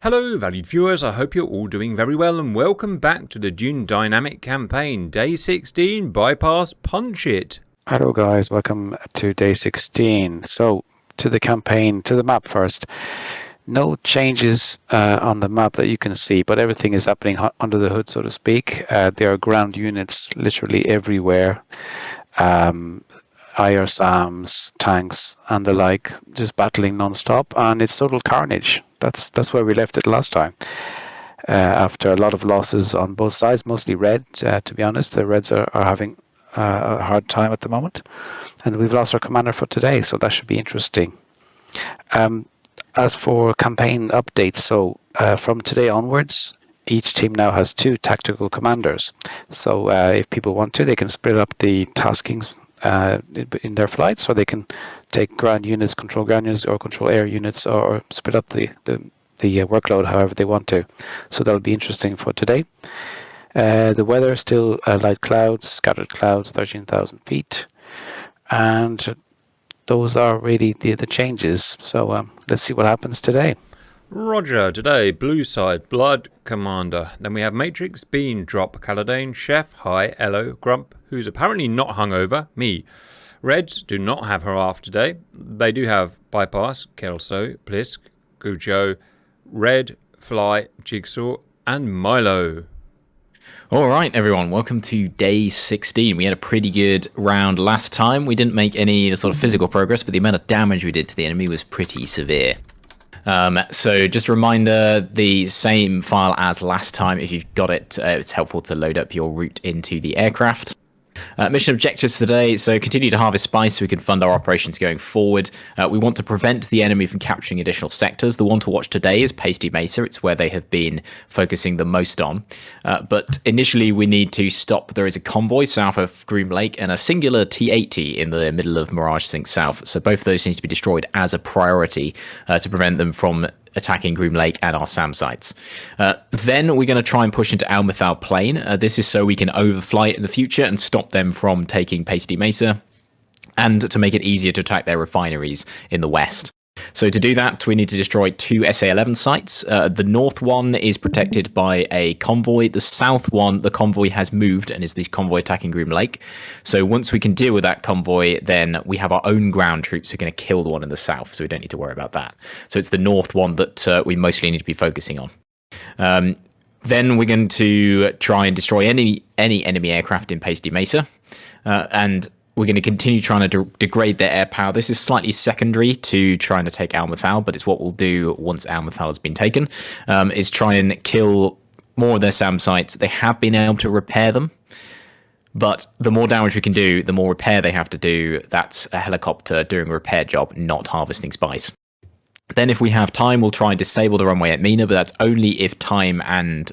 Hello valued viewers, I hope you're all doing very well and welcome back to the Dune Dynamic Campaign, Day 16, Bypass Punch It. Hello guys, welcome to day 16. So to the campaign, to the map first. No changes on the map that you can see, but everything is happening under the hood, so to speak. There are ground units literally everywhere. IRSAMs, tanks and the like, just battling non-stop, and it's total carnage. That's where we left it last time. After a lot of losses on both sides, mostly red, to be honest. The reds are having a hard time at the moment, and we've lost our commander for today, so that should be interesting. As for campaign updates, so from today onwards, each team now has 2 tactical commanders. So if people want to, they can split up the taskings in their flights, or they can take ground units, control ground units, or control air units, or split up the workload however they want to. So that'll be interesting for today. The weather still light clouds, scattered clouds, 13,000 feet, and those are really the changes. So let's see what happens today. Roger, today blue side Blood Commander. Then we have Matrix, Bean, Drop, Caladane, Chef, Hi, Elo, Grump, who's apparently not hungover, me. Reds do not have Haraf today. They do have Bypass, Kelso, Blisk, Gujo, Red, Fly, Jigsaw, and Milo. All right, everyone, welcome to day 16. We had a pretty good round last time. We didn't make any sort of physical progress, but the amount of damage we did to the enemy was pretty severe. So just a reminder, the same file as last time. If you've got it, it's helpful to load up your route into the aircraft. Mission objectives today, so continue to harvest spice so we can fund our operations going forward. We want to prevent the enemy from capturing additional sectors. The one to watch today is Pasty Mesa. It's where they have been focusing the most on. But initially we need to stop. There is a convoy south of Groom Lake and a singular T-80 in the middle of Mirage Sink South. So both of those need to be destroyed as a priority to prevent them from attacking Groom Lake and our SAM sites. Then we're going to try and push into Almathal Plain. This is so we can overfly it in the future and stop them from taking Pasty Mesa, and to make it easier to attack their refineries in the west. So to do that, we need to destroy 2 SA-11 sites. The north one is protected by a convoy. The south one, the convoy has moved and is the convoy attacking Groom Lake. So once we can deal with that convoy, then we have our own ground troops who are going to kill the one in the south, so we don't need to worry about that. So it's the north one that we mostly need to be focusing on. Then we're going to try and destroy any enemy aircraft in Pasty Mesa. And we're going to continue trying to degrade their air power. This is slightly secondary to trying to take Almathal, but it's what we'll do once Almathal has been taken, is try and kill more of their SAM sites. They have been able to repair them, but the more damage we can do, the more repair they have to do. That's a helicopter doing a repair job, not harvesting spice. Then if we have time, we'll try and disable the runway at Mina, but that's only if time and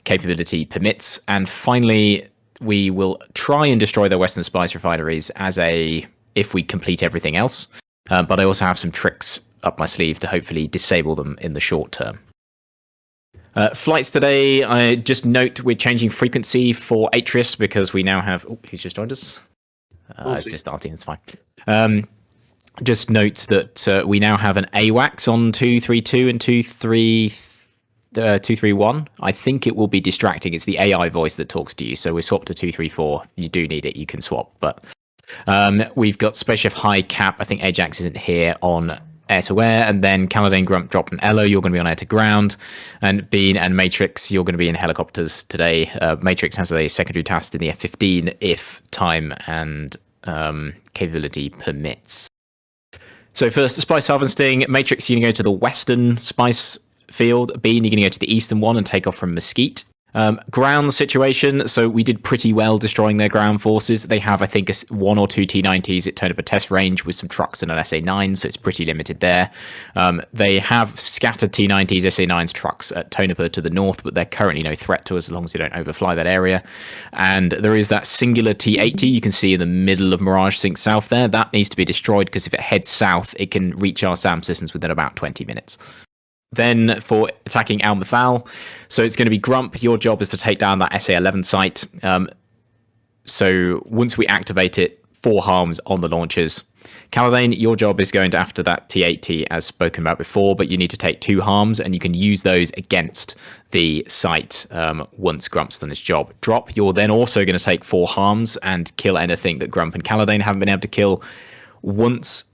capability permits. And finally, we will try and destroy their Western Spice refineries if we complete everything else. But I also have some tricks up my sleeve to hopefully disable them in the short term. Flights today, I just note we're changing frequency for Atrius because we now have... Oh, who's just joined us? It's just starting, it's fine. Just note that we now have an AWACS on 232 and 231. I think it will be distracting. It's the AI voice that talks to you, so we swap to 234. You do need it, you can swap. But we've got Spaceship High Cap. I think Ajax isn't here on air-to-air, and then Caladane, Grump, Drop, and Elo, you're going to be on air-to-ground, and Bean and Matrix, you're going to be in helicopters today. Matrix has a secondary task in the F-15 if time and capability permits. So first, spice harvesting. Matrix, you're going to go to the western spice field. Bean, you're going to go to the eastern one and take off from Mesquite. Ground situation, so we did pretty well destroying their ground forces. They have, I think, 1 or 2 T-90s at Tonopah test range with some trucks and an SA-9, so it's pretty limited there. They have scattered T-90s, SA-9s, trucks at Tonopah to the north, but they're currently no threat to us as long as they don't overfly that area. And there is that singular T-80 you can see in the middle of Mirage Sink South there. That needs to be destroyed because if it heads south, it can reach our SAM systems within about 20 minutes. Then for attacking Almathal, so it's going to be Grump. Your job is to take down that SA-11 site. So once we activate it, 4 harms on the launchers. Caladane, your job is going after that T80 as spoken about before, but you need to take 2 harms, and you can use those against the site once Grump's done his job. Drop, you're then also going to take 4 harms and kill anything that Grump and Caladane haven't been able to kill. Once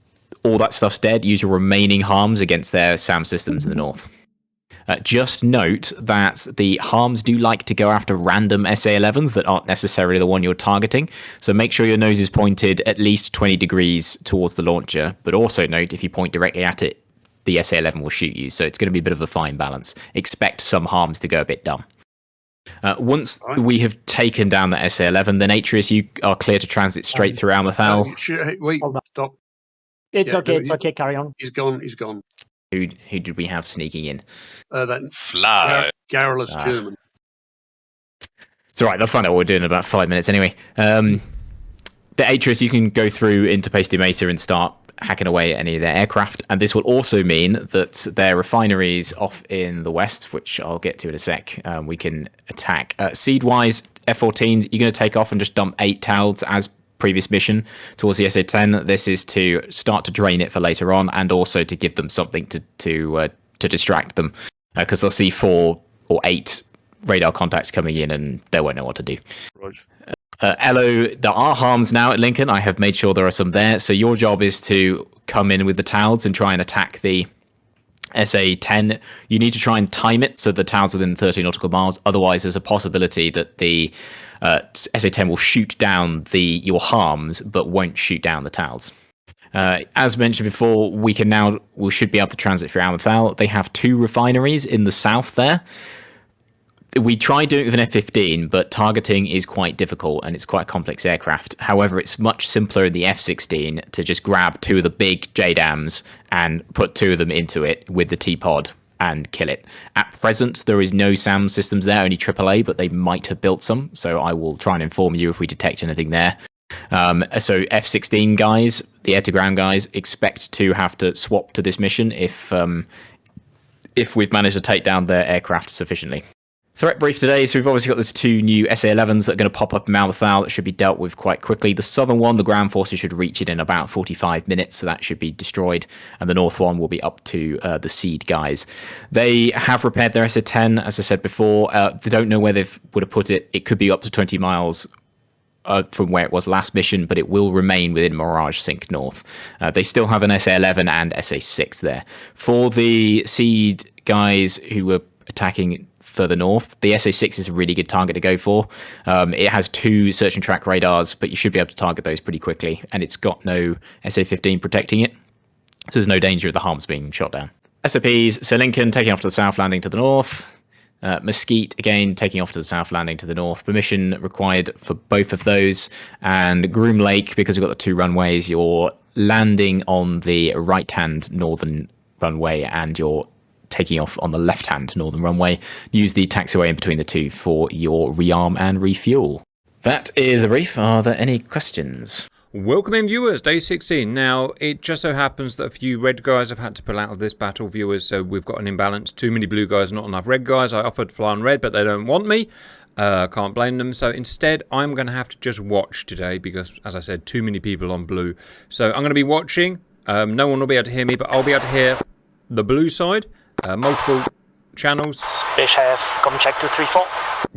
all that stuff's dead, use your remaining harms against their SAM systems in the north. Just note that the harms do like to go after random SA-11s that aren't necessarily the one you're targeting, so make sure your nose is pointed at least 20 degrees towards the launcher, but also note if you point directly at it, the SA-11 will shoot you, so it's going to be a bit of a fine balance. Expect some harms to go a bit dumb. Once we have taken down the SA-11, then Atreus, you are clear to transit straight through Almathal. Wait, stop. It's okay, carry on. He's gone. Who did we have sneaking in? That Fly. garrulous German. It's all right. They'll find out what we're doing in about 5 minutes anyway. The Atreus, you can go through into Pasty Mesa and start hacking away at any of their aircraft. And this will also mean that their refineries off in the west, which I'll get to in a sec, we can attack. Seed-wise, F-14s, you're going to take off and just dump 8 Talds as previous mission towards the SA-10. This is to start to drain it for later on, and also to give them something to distract them, because they'll see 4 or 8 radar contacts coming in and they won't know what to do. Elo, there are harms now at Lincoln. I have made sure there are some there, so your job is to come in with the Talds and try and attack the SA-10. You need to try and time it so the Talds within 30 nautical miles, otherwise there's a possibility that the SA-10 will shoot down your harms but won't shoot down the Talds. As mentioned before, we should be able to transit through Almathal. They have 2 refineries in the south there. We tried doing it with an F-15, but targeting is quite difficult and it's quite a complex aircraft. However, it's much simpler in the F-16 to just grab 2 of the big JDAMs and put 2 of them into it with the T-pod and kill it. At present, there is no SAM systems there, only AAA, but they might have built some, so I will try and inform you if we detect anything there. So F-16 guys, the air-to-ground guys, expect to have to swap to this mission if we've managed to take down their aircraft sufficiently. Threat brief today, so we've obviously got these 2 new SA-11s that are going to pop up in Malmathal that should be dealt with quite quickly. The southern one, the ground forces should reach it in about 45 minutes, so that should be destroyed. And the north one will be up to the Seed guys. They have repaired their SA-10, as I said before. They don't know where they would have put it. It could be up to 20 miles from where it was last mission, but it will remain within Mirage Sync North. They still have an SA-11 and SA-6 there. For the Seed guys who were attacking further north, the SA-6 is a really good target to go for. It has 2 search and track radars, but you should be able to target those pretty quickly, and it's got no SA-15 protecting it, so there's no danger of the harms being shot down. SOPs, so Lincoln taking off to the south, landing to the north. Mesquite, again, taking off to the south, landing to the north. Permission required for both of those. And Groom Lake, because we've got the 2 runways, you're landing on the right-hand northern runway and you're taking off on the left-hand northern runway. Use the taxiway in between the 2 for your rearm and refuel. That is the brief. Are there any questions? Welcome in, viewers, day 16. Now, it just so happens that a few red guys have had to pull out of this battle, viewers, so we've got an imbalance. Too many blue guys, not enough red guys. I offered to fly on red, but they don't want me. Can't blame them. So instead, I'm going to have to just watch today because, as I said, too many people on blue. So I'm going to be watching. No one will be able to hear me, but I'll be able to hear the blue side. Multiple channels. Chef, come check 234.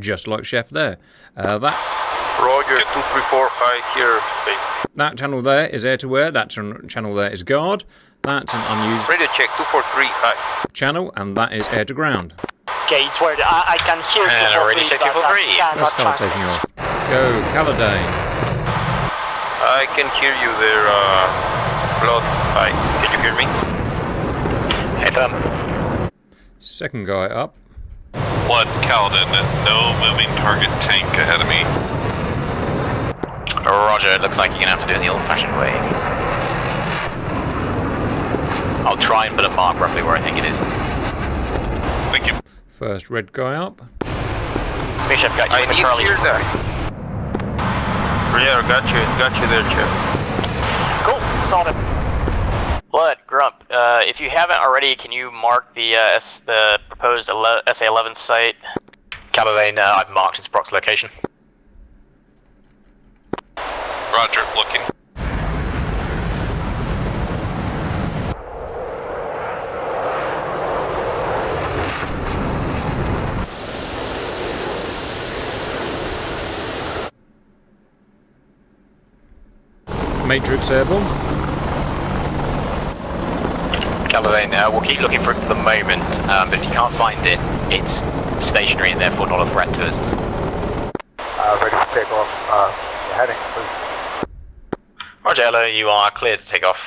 Just like Chef there. Roger, 234, I hear space. That channel there is air-to-air. That channel there is guard. That's an unused Radio check, 243, hi. channel, and that is air-to-ground. Okay, it's where I can hear And you. already check 243. Let's start taking off. Go, Caladane. I can hear you there, Blood. Hi, can you hear me? Hey, Tom. Second guy up. Blood, Caladin, no moving target tank ahead of me. Roger, it looks like you're going to have to do it the old-fashioned way. I'll try and put a mark roughly where I think it is. Thank you. First red guy up. Bishop, got you. I need to hear that. Yeah, got you there, Chef. Cool, saw them. Blood, Grump, if you haven't already, can you mark the proposed SA-11 site? Caladane, I've marked its prox location. Roger, looking. Matrix airborne. Caladane, we'll keep looking for it for the moment, but if you can't find it, it's stationary and therefore not a threat to us. Ready to take off. Heading, please. Roger, hello, you are clear to take off.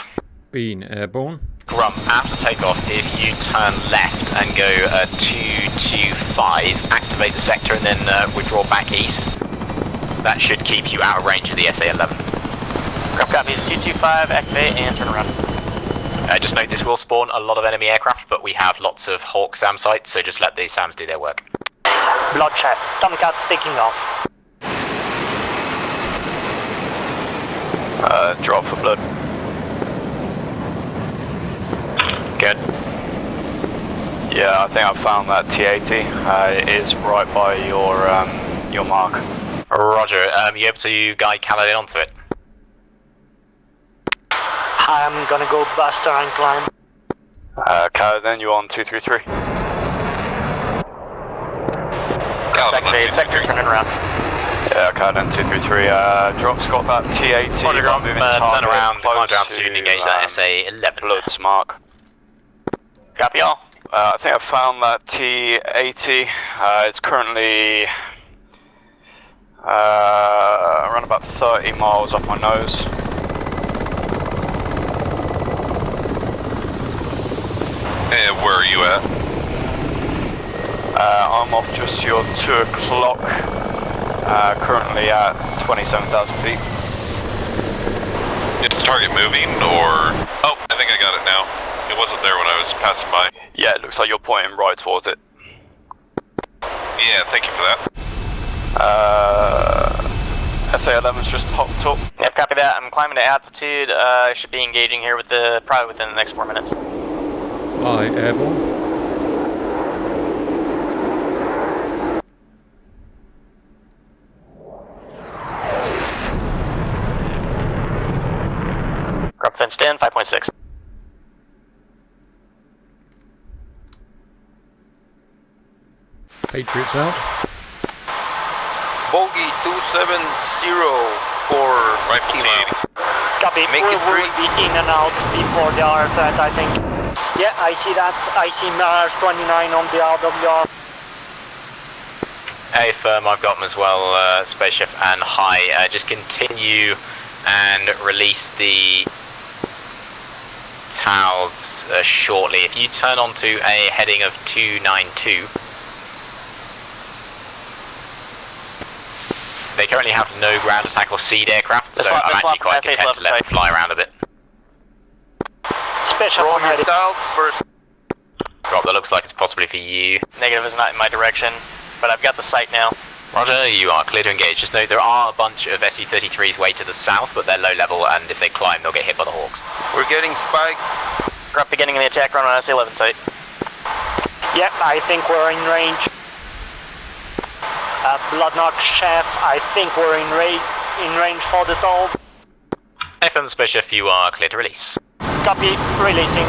Bean airborne. Grump, after takeoff, if you turn left and go 225, activate the sector and then withdraw back east. That should keep you out of range of the SA-11. Grump copies 225, activate and turn around. Just note this will spawn a lot of enemy aircraft, but we have lots of Hawk SAM sites, so just let the SAMs do their work. Bloodshed. Tomcat's taking off. Drop for blood. Good. Yeah, I think I found that T-80. It is right by your mark. Roger, you able to guide Caladin onto it? I'm gonna go Buster and climb. Caladin, you on 233? Sector turning around. Yeah, Caladin 233. Drop's got that T-80. Roger, Grump, moving turn target around, close climb down to engage that SA-11. Blood's mark. Copy all. I think I found that T-80. It's currently around about 30 miles off my nose. And where are you at? I'm off just your 2 o'clock. Currently at 27,000 feet. Is the target moving or... Oh, I think I got it now. It wasn't there when I was passing by. Yeah, it looks like you're pointing right towards it. Yeah, thank you for that. SA-11's just popped up. Yep, copy that. I'm climbing to altitude. Should be engaging here with probably within the next 4 minutes. Fly airborne. Grump fenced in, 5.6. Patriots out. Bogey 270 for Rifle T-80. Copy. Make it We'll free. be in and out before the RFS, I think. Yeah, I see that. I see Mirage 29 on the RWR. Hey, firm, I've got them as well, Spaceship and High. Just continue and release the towels shortly. If you turn onto a heading of 292, they currently have no ground attack or seed aircraft, so I'm actually quite content to let them fly around a bit. Special on heading. first. Drop, that looks like it's possibly for you. Negative is not in my direction, but I've got the sight now. Roger, you are clear to engage. Just note there are a bunch of SU-33s way to the south, but they're low level, and if they climb, they'll get hit by the Hawks. We're getting spiked. Grump beginning the attack run on SA-11 site. Yep, I think we're in range. Bloodknock Chef, I think we're in range for the soul. FM Spaceship, you are clear to release. Copy, releasing.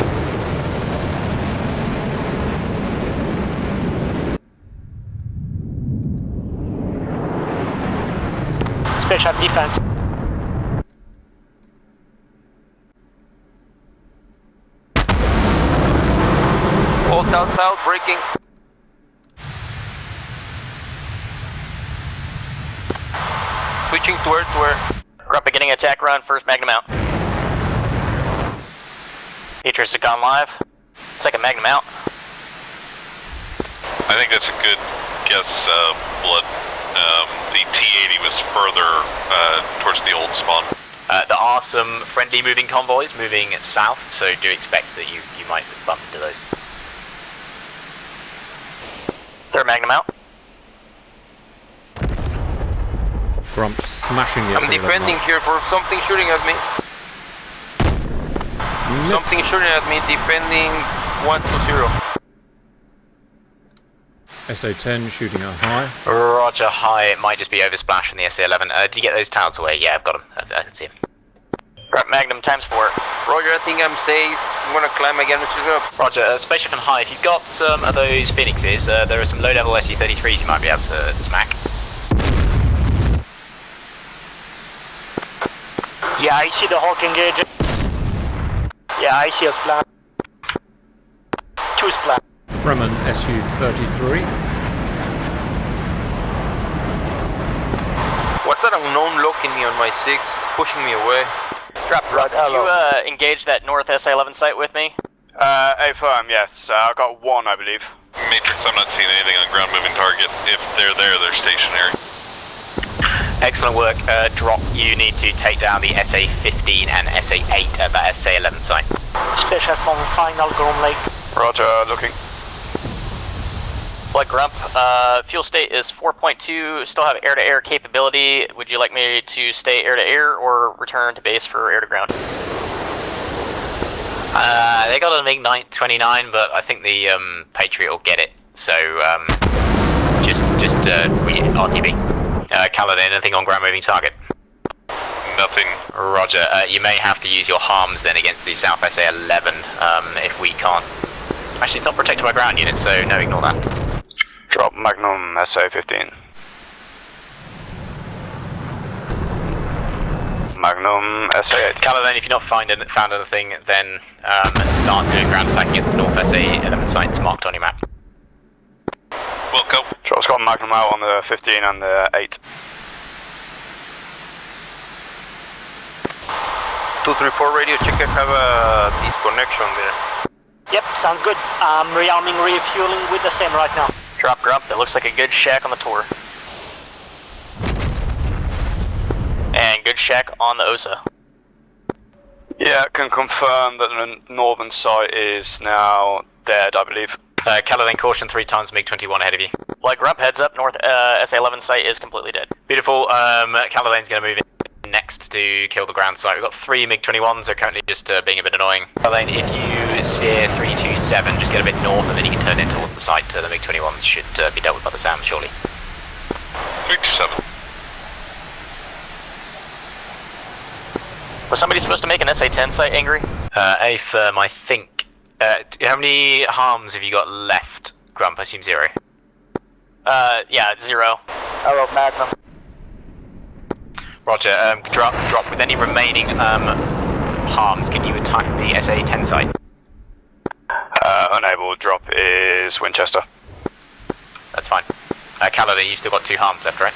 Special defense. All south, breaking. Switching to where? Grump beginning attack run, first Magnum out. Patriots have gone live. Second Magnum out. I think that's a good guess, Blood. The T-80 was further towards the old spawn. There are some friendly moving convoys moving south, so do expect that you might bump into those. Third Magnum out. Grump smashing the I'm defending here for something shooting at me. Something shooting at me, defending 120. SA-10 shooting a High. Roger, High. It might just be oversplash in the SA-11. Did you get those towers away? Yeah, I've got them. I can see them. Grump Magnum times 4. Roger, I think I'm safe. I'm gonna climb again, Mr. Up. Roger, Spaceship and High. If you've got some of those Phoenixes, there are some low-level SU-33s you might be able to smack. Yeah, I see the Hawk engage. Yeah, I see a splat. 2 splat. Fremen Su-33. What's that unknown looking me on my 6? It's pushing me away. Drop, Rod. Can you engage that north SA-11 site with me? Affirm, yes. I got 1, I believe. Matrix, I'm not seeing anything on ground moving target. If they're there, they're stationary. Excellent work. Drop, you need to take down the SA-15 and SA-8 at that SA-11 site. Special from final Grom Lake. Roger, looking. Blood Grump, fuel state is 4.2, still have air-to-air capability. Would you like me to stay air-to-air or return to base for air-to-ground? They got a MiG-29, but I think the Patriot will get it. So, just RTB. Caledon, anything on ground moving target? Nothing. Roger. You may have to use your harms then against the South SA-11 if we can't. Actually, it's not protected by ground units, so no, ignore that. Drop Magnum SA-15. Magnum SA-8. Caledon, if you're not found anything, then start doing ground attacking at the North SA-11 sites marked on your map. Wilco. Drop's got Magnum out on the 15 and the 8. 234 radio, check if I have a disconnection there. Yep, sounds good. I'm rearming, refueling with the same right now. Drop Grump, that looks like a good shack on the tour. And good shack on the OSA. Yeah, can confirm that the northern site is now dead, I believe. Caledon, caution 3 times MiG-21 ahead of you. Like Grump, heads up, north SA-11 site is completely dead. Beautiful, Caledon's going to move in next to kill the ground site. We've got 3 MiG-21s, they're currently just being a bit annoying. Caledon, if you steer 327, just get a bit north and then you can turn in towards the site. The MiG-21s should be dealt with by the SAM, surely. 327. Was somebody supposed to make an SA-10 site angry? A-firm, I think. How many harms have you got left, Grump? I assume 0. Yeah, 0. Arrow Magnum. Roger, drop. With any remaining harms, can you attack the SA-10 site? Unable. Drop is Winchester. That's fine. Caledon, you still got 2 harms left, right?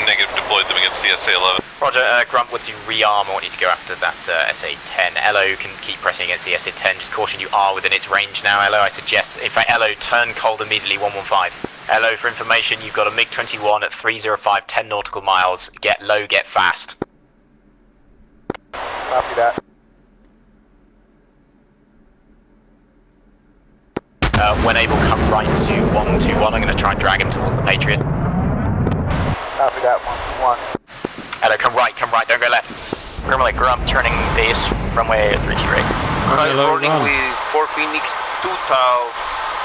Negative, deployed them against the SA-11. Roger, Grump, once you rearm, I want you to go after that SA-10. Elo can keep pressing against the SA-10. Just caution, you are within its range now, Elo. I suggest, in fact, Elo, turn cold immediately, 115. Elo, for information, you've got a MiG-21 at 305, 10 nautical miles. Get low, get fast. Copy that. When able, come right to 121. I'm going to try and drag him towards the Patriot. Copy that, 121. Elo, come right, don't go left. Grimley, Grump, turning base, runway 32 right. Rolling with 4 Phoenix 2000,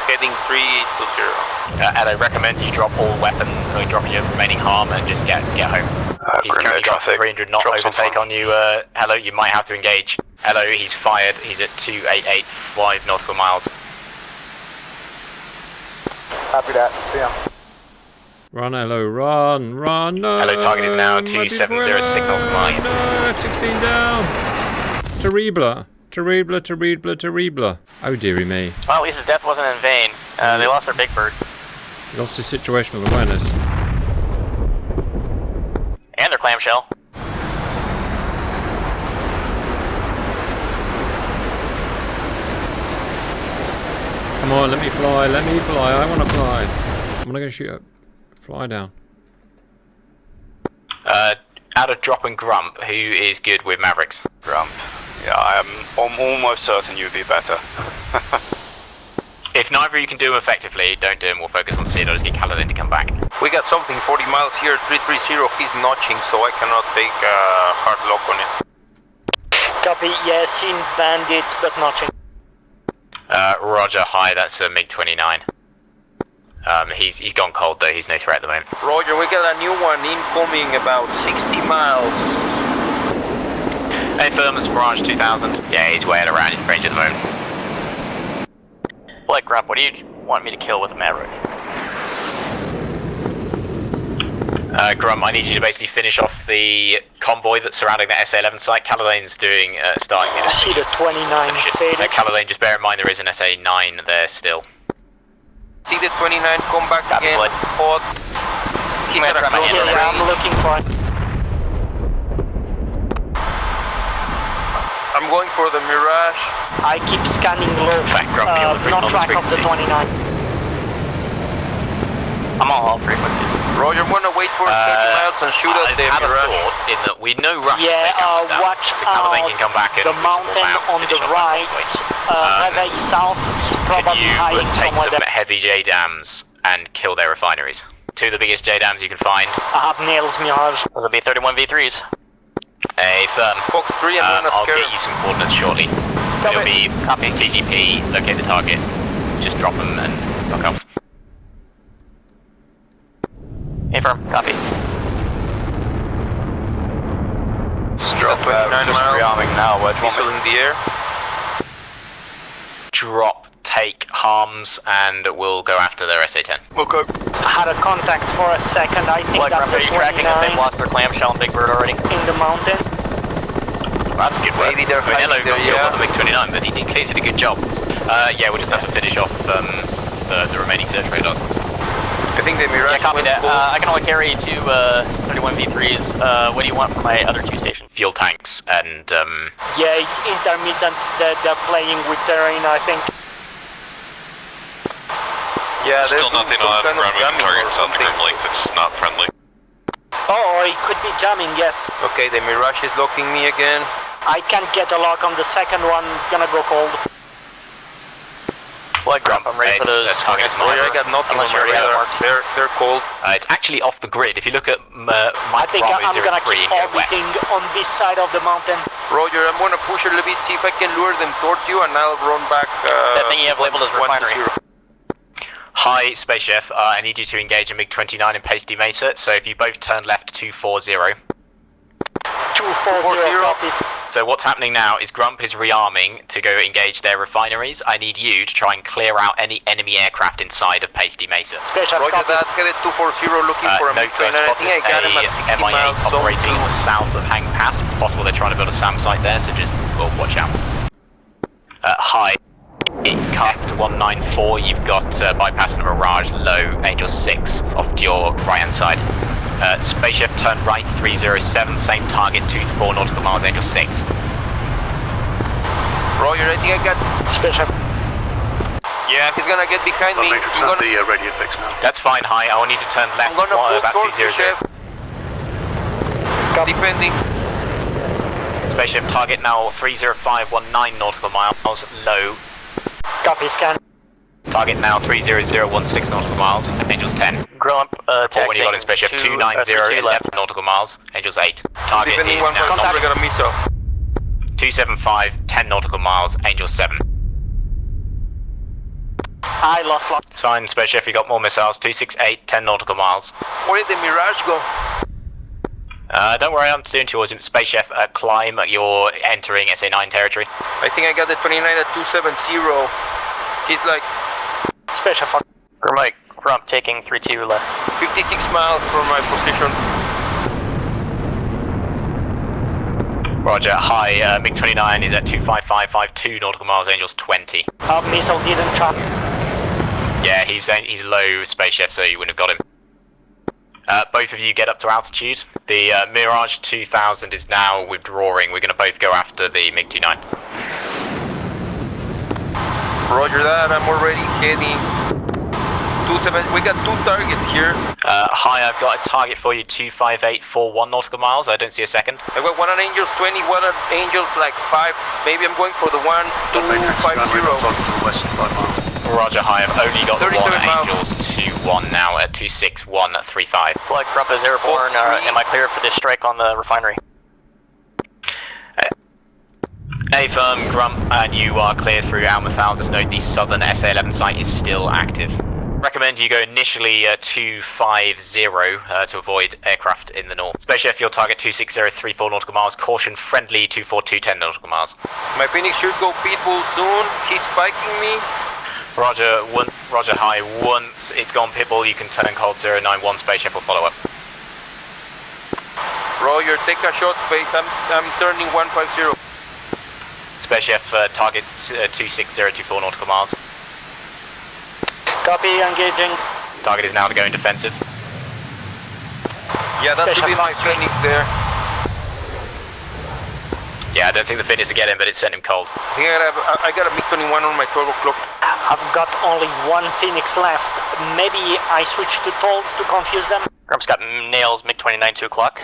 heading 320. Elo, recommend you drop all weapons, so drop your remaining harm and just get home. He's currently got 300 knot overtake on you, Elo, you might have to engage. Elo, he's fired, he's at 288, 5 nautical miles. Copy that, see him. Run, Elo, run, no! Elo, target is now 270 at 6 nautical miles. No, F-16 down! Terrible. Oh, dearie me. Well, at least his death wasn't in vain. They lost their big bird. He lost his situational awareness. And their clamshell. Come on, let me fly, I want to fly. I'm gonna go shoot up. Fly down. Out of Drop and Grump, who is good with Mavericks? Grump. Yeah, I'm almost certain you'd be better. If neither of you can do them effectively, don't do them. We'll focus on Cedar to get Caledon to come back. We got something 40 miles here, 330, he's notching, so I cannot take hard lock on it. Copy, yeah, seen bandits, but notching. Roger, hi, that's a MiG-29. He's gone cold though, he's no threat at the moment. Roger, we got a new one incoming about 60 miles. Hey, Firm's Barrage 2000. Yeah, he's way around his range at the moment. Blake Grump, what do you want me to kill with a Maverick? Grum, I need you to basically finish off the convoy that's surrounding the SA-11 site. Caladane's doing, starting in. See the 29 faded. Caladane, just bear in mind there is an SA-9 there still. See the 29, come back again. Hot. Keep it across the Yeah, I'm looking for it. I'm going for the Mirage. I keep scanning low. Not track of the 29. I'm on all frequencies. Roger, I'm gonna wait for 30 miles and shoot at the I have a Mirage. thought in that we know rush. Yeah, watch out. Caladane can come back and The mountain on the right, Réveil South, is probably you hiding would take somewhere them there. heavy J-dams and kill their refineries. Two of the biggest J-dams you can find. I have nails, Mirage. Those will be 31 V3s. A firm. Fox 3, I'm gonna I'll scare get him. you some coordinates shortly. It'll be TGP, locate the target. Just drop them and fuck off. Affirm, copy. Drop 29 miles. Rearming now, Missile in the air. Drop, take harms, and we'll go after their SA-10. Okay. I had a contact for a second. I think that's the 29 lost their clamshell and Big Bird already? in the mountain. That's good work. Maybe they're Hello fighting got there, killed yeah. on the MiG-29, but he did a good job. Yeah, we'll just have to finish off the remaining search radars. I think the Mirage went full. I can only carry two 31 V3s. What do you want from my other two stations? Fuel tanks and Yeah, it's intermittent. They're playing with terrain, I think. Yeah, there's Still nothing on that ground moving target south trim length. It's not friendly. Oh, it could be jamming, yes. Okay, the Mirage is locking me again. I can't get a lock on the second one. Gonna go cold. Flight Grump, I'm ready for those targets. I got nothing on my radar. They're cold. It's actually off the grid. If you look at I think I'm gonna keep orbiting on this side of the mountain. Roger, I'm gonna push a little bit, see if I can lure them towards you, and I'll run back. That thing you have labeled as refinery. 1-0. Hi, Space Chef. I need you to engage a MiG-29 in Pasty Mesa, so if you both turn left 240. 240, copy. So what's happening now is Grump is rearming to go engage their refineries. I need you to try and clear out any enemy aircraft inside of Pasty Mesa. Special Roger copy. that, headed 240 looking for a No MiG-29. I think I got him at 60 MI8 miles. operating south of Hang Pass. It's possible they're trying to build a SAM site there, so just watch out. Hi. It's cut to 194. You've got bypass and Mirage low, Angel 6 off to your right hand side. Spaceship turn right 307, same target 2-4 nautical miles, Angel 6. Roger, I think I got. Special. Yeah, he's gonna get behind me. I'm gonna. the radio fix now. That's fine, hi. I will need to turn left I'm gonna pull about towards you, 200. Chef. Defending. Spaceship target now 30519 nautical miles, low. Copy, scan. Target now 30016 nautical miles, Angels 10. Grump, Report when you got in Spaceship 290 11 nautical miles, Angels 8. Target Defending is one now for we're gonna miss off. 275 10 nautical miles, Angels 7. I lost lock. It's fine, Spaceship, you got more missiles, 268 10 nautical miles. Where did the Mirage go? Don't worry, I'm doing towards him. Spaceship, climb, you're entering SA-9 territory. I think I got the 29 at 270. He's like Special fuck. Mike, Grump taking 32 left. 56 miles from my position. Roger, hi, MiG-29 is at 25552 nautical miles, Angels 20. Our missile didn't track. Yeah, he's low, Spaceship, so you wouldn't have got him. Both of you get up to altitude. The Mirage 2000 is now withdrawing. We're going to both go after the MiG-29. Roger that, I'm already heading. 27, we got two targets here. Hi, I've got a target for you, 25841 nautical miles. I don't see a second. I got one at Angels 20, one at Angels like 5. Maybe I'm going for the 1250. Roger, hi, I've only got 37 one miles. Angels 21 now at 26135. Flight Grump is airborne. Am I clear for this strike on the refinery? A firm, Grump, and you are clear through Alma Fowl. Just note the southern SA-11 site is still active. Recommend you go initially 250 to avoid aircraft in the north. Spaceship, your target 26034 nautical miles. Caution, friendly 24210 nautical miles. My Phoenix should go pitbull soon. He's spiking me. Roger, hi. Once it's gone pitbull, you can turn and cold 091. Spaceship will follow up. Roger, take a shot, space. I'm turning 150. Space Chef, target 26024 nautical miles. Copy, engaging. Target is now to go in defensive. Yeah, that should be my Phoenix there. Yeah, I don't think the Phoenix will get him, but it sent him cold. I think I got a MiG-21 on my 12 o'clock. I've got only one Phoenix left. Maybe I switch to Told to confuse them. Grump's got nails, MiG-29, 2 o'clock.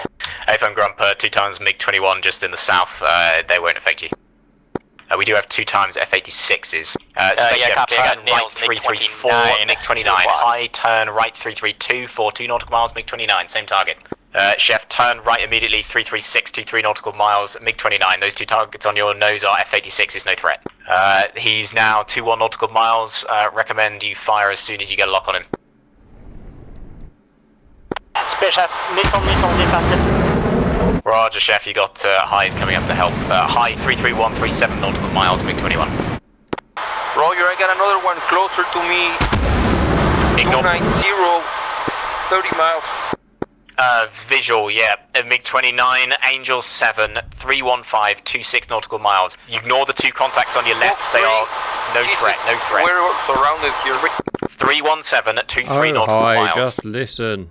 AFM Grump, 2 times MiG-21 just in the south. They won't affect you. We do have 2 times F-86s. Yeah, copy. I got nails, right 334, MiG-29. High, turn right 332, 42 nautical miles, MiG-29, same target. Chef, turn right immediately 336, 23 nautical miles, MiG-29. Those 2 targets on your nose are F-86s, no threat. He's now 21 nautical miles. Recommend you fire as soon as you get a lock on him. Space Chef, missile defensive. Roger, Chef, you got highs coming up to help. High 33137 nautical miles, MiG-21. Roger, I got another one closer to me. 290, 30 miles. Visual, yeah. MiG-29, Angel 7, 31526 nautical miles. You ignore the 2 contacts on your left. They are no threat, no threat. We're surrounded here. 317 23 Oh, nautical hi, miles. just listen.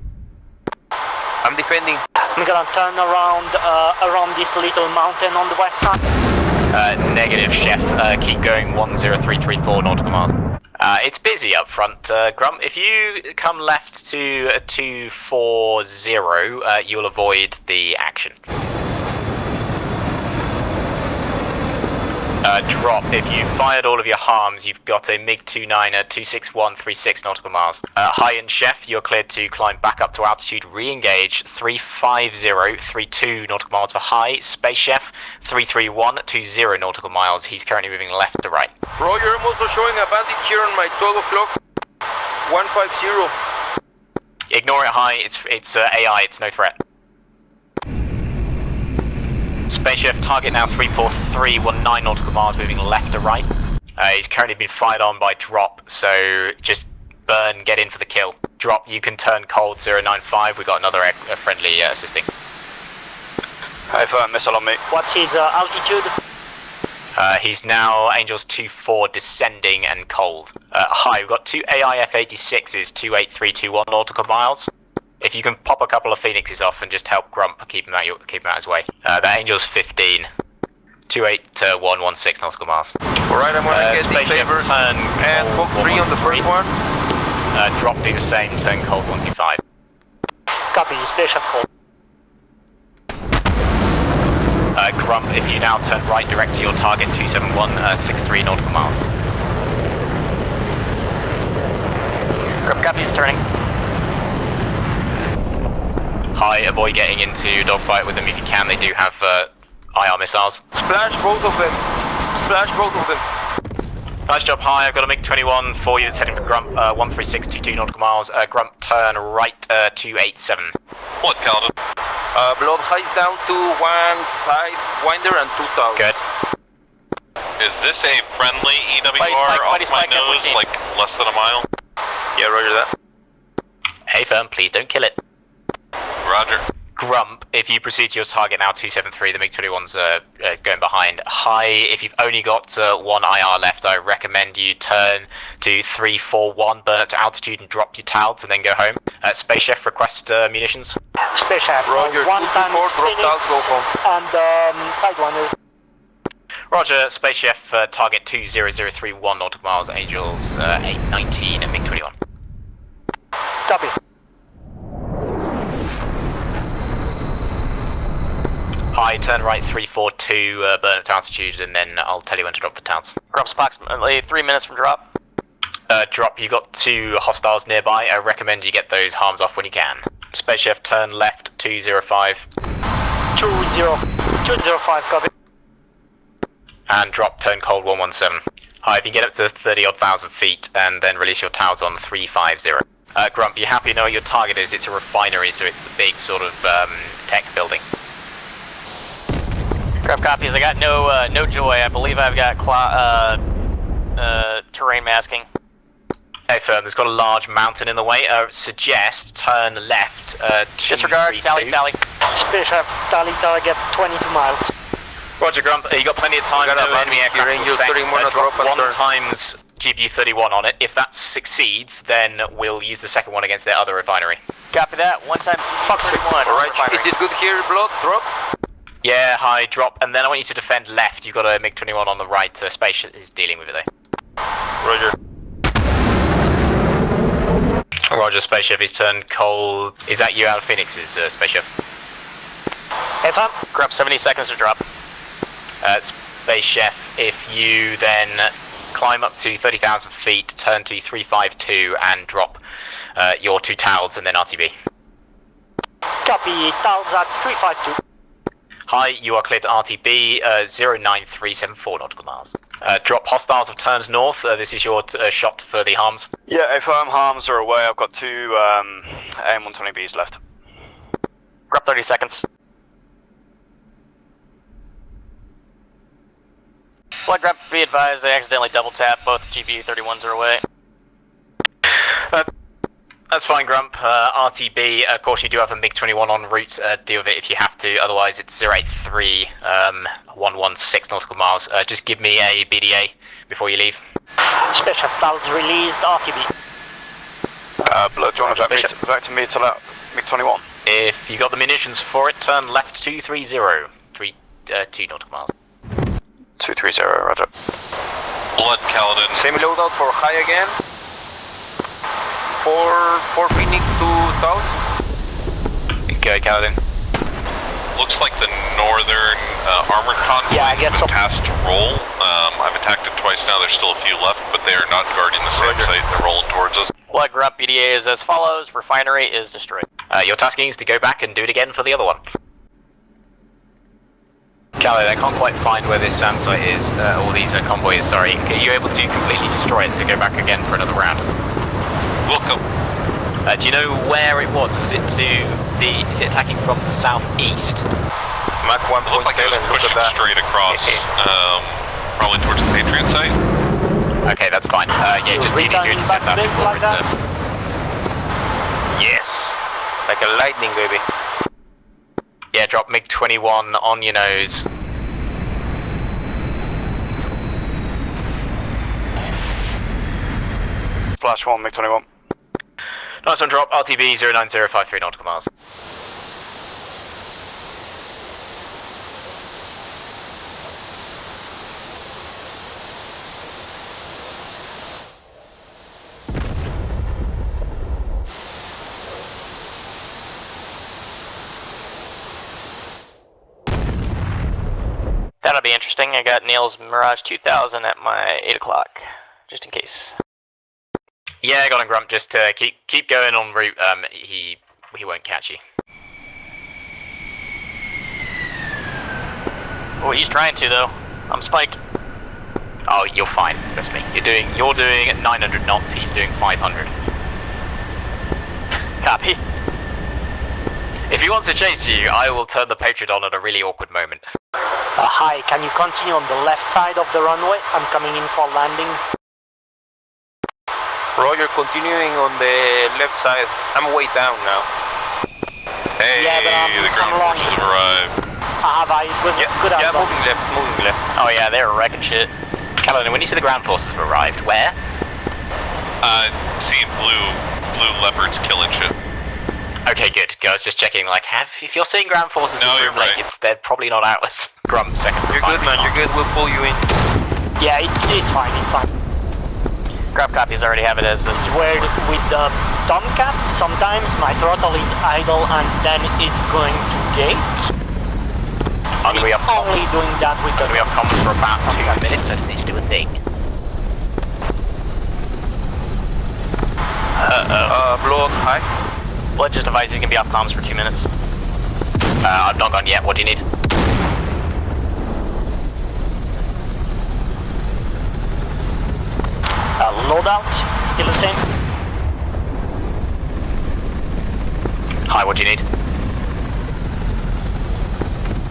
I'm defending. I'm gonna turn around this little mountain on the west side. Negative, Chef. Keep going 10334 nautical miles. It's busy up front, Grump. If you come left to 240, you'll avoid the action. Drop. If you fired all of your harms, you've got a MiG-29 at 26136 nautical miles. High and Chef, you're cleared to climb back up to altitude, re-engage 35032 nautical miles for High. Space Chef, 33120 nautical miles. He's currently moving left to right. Roger, I'm also showing a bandit here on my 12 o'clock. 150. Ignore it, High. It's AI. It's no threat. Space Chef, target now 34319 nautical miles, moving left to right. He's currently been fired on by Drop, so just burn, get in for the kill. Drop, you can turn cold 095. We got another friendly assisting. I've missile on me. What's his altitude? He's now Angels 24 descending and cold. High, we've got 2 AI F-86s, 28321 nautical miles. If you can pop a couple of Phoenixes off and just help Grump keep him out his way. The Angel's 15, 28116 nautical miles. Alright, I'm gonna get the favor and book 3 on the first one. Drop do the same, turn cold 125. Copy, Space Chef cold. Grump, if you now turn right direct to your target 27163 nautical miles. Grump, copy, is turning. High, avoid getting into dogfight with them if you can. They do have IR missiles. Splash both of them. Splash both of them. Nice job, High. I've got a MiG-21 for you that's heading for Grump, 13622 nautical miles. Grump, turn right 287. What, Calvin? Blood highs down to one side, winder and 2000. Good. Is this a friendly EWR off Spike, my nose, like less than a mile? Yeah, roger that. Hey, firm, please don't kill it. Roger. Grump, if you proceed to your target now, 273, the MiG-21's going behind. High, if you've only got 1 IR left, I recommend you turn to 341, burn up to altitude and drop your TALs and then go home. Space Chef, request munitions. Space Chef, Roger, 1 time 224, drop Phoenix TALs, go home. and Sidewinders. Roger, Space Chef, target 20031 nautical miles, Angels 819 and MiG-21. Copy. High, turn right 342, burn up to altitude, and then I'll tell you when to drop the TALs. Grump's approximately 3 minutes from drop. Drop, you got 2 hostiles nearby. I recommend you get those harms off when you can. Space Chef, turn left 205. 205, copy. And drop, turn cold 117. High, if you get up to 30-odd thousand feet, and then release your TALs on 350. Grump, you happy to know what your target is? It's a refinery, so it's the big sort of tech building. Grump copies, I got no joy. I believe I've got terrain masking. Okay, firm. There's got a large mountain in the way. Suggest turn left. Disregard, tally. Special, tally target 22 miles. Roger, Grump. You got plenty of time. No enemy aircraft. Drop 1 times GPU 31 on it. If that succeeds, then we'll use the second one against their other refinery. Copy that. 1 time Fox 31. Alright, is it good here, Blood? Drop? Yeah, high, drop. And then I want you to defend left. You've got a MiG-21 on the right. Space is dealing with it there. Roger. Roger, spaceship is turned cold. Is that you, Al Phoenix's spaceship? FM. Grab 70 seconds to drop. Spaceship, if you then climb up to 30,000 feet, turn to 352 and drop your 2 towels and then RTB. Copy, towels at 352. Hi, you are cleared to RTB 09374 nautical miles. Drop hostiles have turned north. This is your shot for the harms. Yeah, affirm harms are away. I've got 2 AIM-120Bs left. Grab 30 seconds. Flight grab, be advised, they accidentally double tap. Both GPU 31s are away. That's fine, Grump. RTB, of course you do have a MiG-21 en route. Deal with it if you have to. Otherwise it's 083 116 nautical miles. Just give me a BDA before you leave. Special towels released, RTB. Blood, do you want to back to me to that MiG-21? If you got the munitions for it, turn left 230. 2 nautical miles. 230, roger. Blood, Caledon. Semi loadout for high again. For Phoenix to south. Okay, Caledon. Looks like the northern armored convoy Yeah, I guess has been so. tasked to roll. I've attacked it twice now. There's still a few left, but they are not guarding the same site. They're rolling towards us. Flight grab, BDA is as follows. Refinery is destroyed. Your tasking is to go back and do it again for the other one. Caledon, I can't quite find where this SAM site is, or these convoys, sorry. Are you able to completely destroy it to go back again for another round? Welcome. Do you know where it was? Is it attacking from the southeast? Mach 1.7, Looked like it was look pushed at that. straight across, probably towards the Patriot site. Okay, that's fine. Yeah, just need to do back that base before like that? Yes. Like a lightning, baby. Yeah, drop MiG-21 on your nose. Flash 1, MiG-21. Nice one, drop. RTB 09053 nautical miles. That'll be interesting. I got Neil's Mirage 2000 at my 8 o'clock, just in case. Yeah, I got him, Grump. Just keep going en route. He won't catch you. Oh, he's trying to though. I'm spiked. Oh, you're fine. Trust me. You're doing 900 knots. He's doing 500. Copy. If he wants to chase you, I will turn the Patriot on at a really awkward moment. Hi, can you continue on the left side of the runway? I'm coming in for landing. Roger, continuing on the left side. I'm way down now. Hey, Yeah, but the I'm ground wrong. forces have arrived. Good Yeah, outlook. moving left. Oh yeah, they're wrecking shit. Caledon, when you see the ground forces have arrived, where? Seeing blue leopards killing shit. Okay, good. I was just checking. Like, if you're seeing ground forces, No, in you're Groom Lake, right. they're probably not Atlas. Grump, second. You're good, man. You're good. We'll pull you in. Yeah, it's fine, it's fine. Grab copies already have it as it's weird with the Tomcat. Sometimes my throttle is idle and then it's going to gate. I'm gonna be up. Only doing that with the. We have comms for about 2 minutes. I just need to do a thing. Blow up high. Well, just advise you can be off comms for 2 minutes. I've not gone yet. What do you need? Loadout, still the same. Hi, what do you need?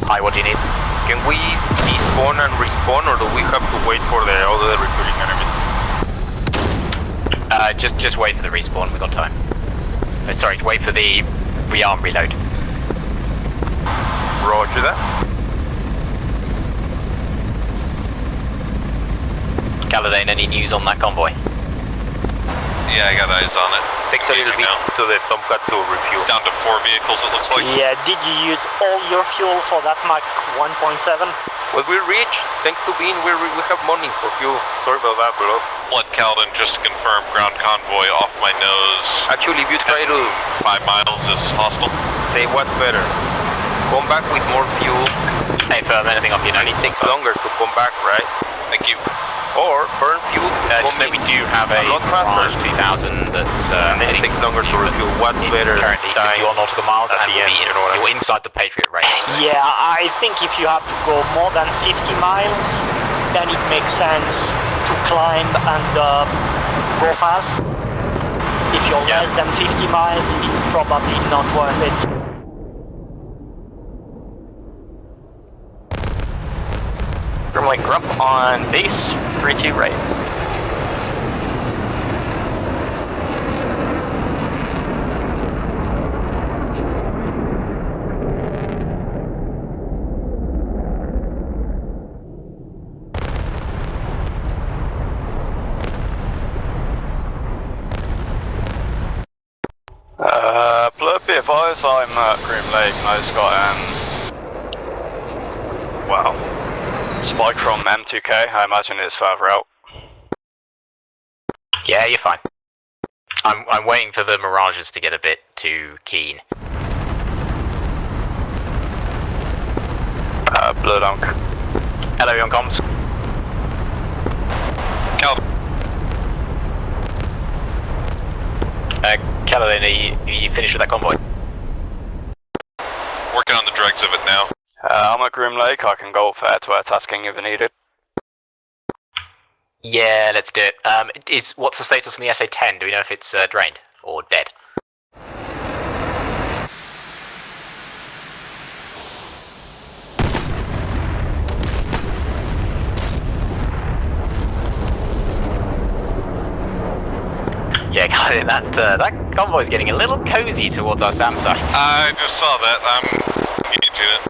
Hi, what do you need? Can we despawn and respawn, or do we have to wait for the other recruiting enemy? Just wait for the respawn, we've got time. Sorry, wait for the rearm reload. Roger that. Caladane, any news on that convoy? Yeah, I got eyes on it. Takes a little bit to the Tomcat to refuel. Down to 4 vehicles, it looks like. Yeah, did you use all your fuel for that Mach 1.7? When we reach, thanks to Bean, we have money for fuel. Sorry about that, bro. Blood Caledon, just to confirm, ground convoy off my nose. Actually, if you try to 5 miles is hostile. say what's better, come back with more fuel. Hey, firm, anything off you know? It takes longer to come back, right? Thank you. Or burn fuel. We do have a lot faster. Mirage 2000 that's And then it takes longer to refuel. What's better? currently Time 51 nautical miles at and the end, you know what I you're inside the Patriot range. Yeah, I think if you have to go more than 50 miles, then it makes sense to climb and go fast. If you're less than 50 miles, it's probably not worth it. Grimlake Grump on base, 3-2 right. Blur BFIs, I'm at Grim Lake, and I just got, spike from M2K, I imagine it's further out. Yeah, you're fine. I'm waiting for the Mirages to get a bit too keen. Blur Dunk. Hello, you on comms? Caledon, are you finished with that convoy? Working on the dregs of it now. I'm at Grim Lake, I can go for air-to-air tasking if needed. Yeah, let's do it. What's the status on the SA-10? Do we know if it's drained or dead? Yeah, that convoy's getting a little cozy towards our SAM site. I just saw that. I'm engaging it.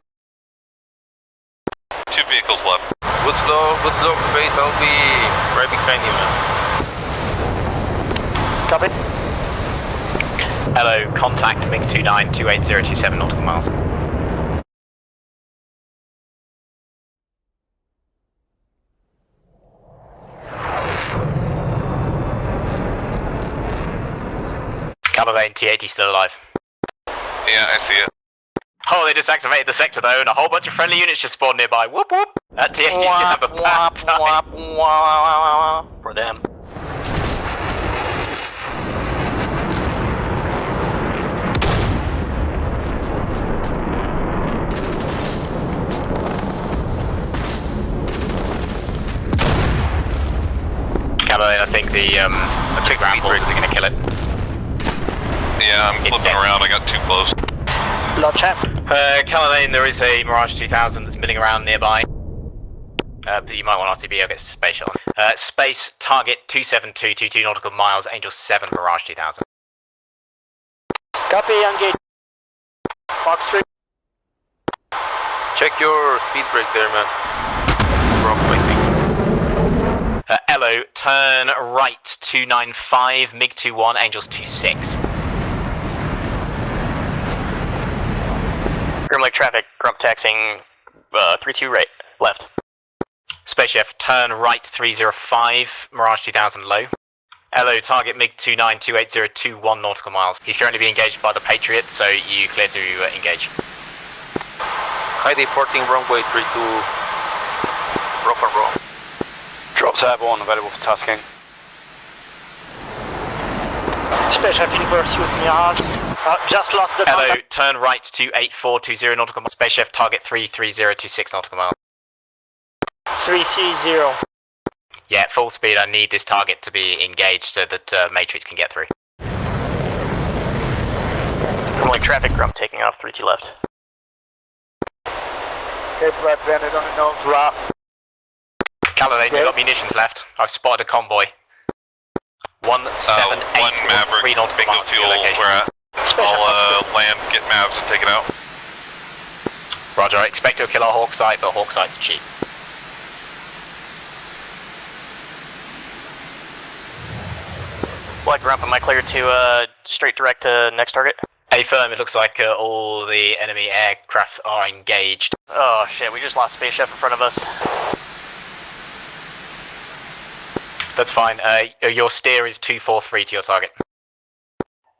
2 vehicles left. Good luck, Faith. I'll be right behind you, man. Copy. Hello, contact MiG-29, 28027 nautical miles. Caledon, T-80 still alive. Yeah, I see it. Oh, they just activated the sector though, and a whole bunch of friendly units just spawned nearby. Whoop whoop! That T-80 should have a bad time for them. Caledon, I think the ground forces are going to kill it. Yeah, I'm flipping around. I got too close. Lord Chap. Caledon, there is a Mirage 2000 that's milling around nearby. You might want RTB, I'll get space shot on. Space, target 27222 nautical miles, Angel 7, Mirage 2000. Copy, engage. Fox 3. Check your speed brake there, man. Wrong placing. Elo, turn right 295, MiG-21, Angels 26. Grim Lake traffic, Grump taxing 32 right, left. Spaceship, turn right 305, Mirage 2000 low. Elo, target MiG-29, 28021 nautical miles. He's currently being engaged by the Patriot, so you clear to engage. High deporting runway 32. Rock and roll. Drops airborne, available for tasking. Spaceship in pursuit, Mirage. Just lost the Hello, contact. turn right to 8420 nautical miles. Spaceship, target 33026 nautical miles. 330. Yeah, full speed. I need this target to be engaged so that Matrix can get through. Rolling traffic, Grump taking off, 32 left. Okay, Blood Bandit on the nose, drop. Caledon, you've got munitions left. I've spotted a convoy. 1 Maverick, 3 nautical bingo miles to your fuel, location. we're at. I'll land, get Mavs and take it out. Roger, I expect to kill our Hawk site, but Hawk site's cheap. Flight ramp, am I clear to straight direct to next target? A firm, it looks like all the enemy aircraft are engaged. Oh shit, we just lost spaceship in front of us. That's fine, your steer is 243 to your target.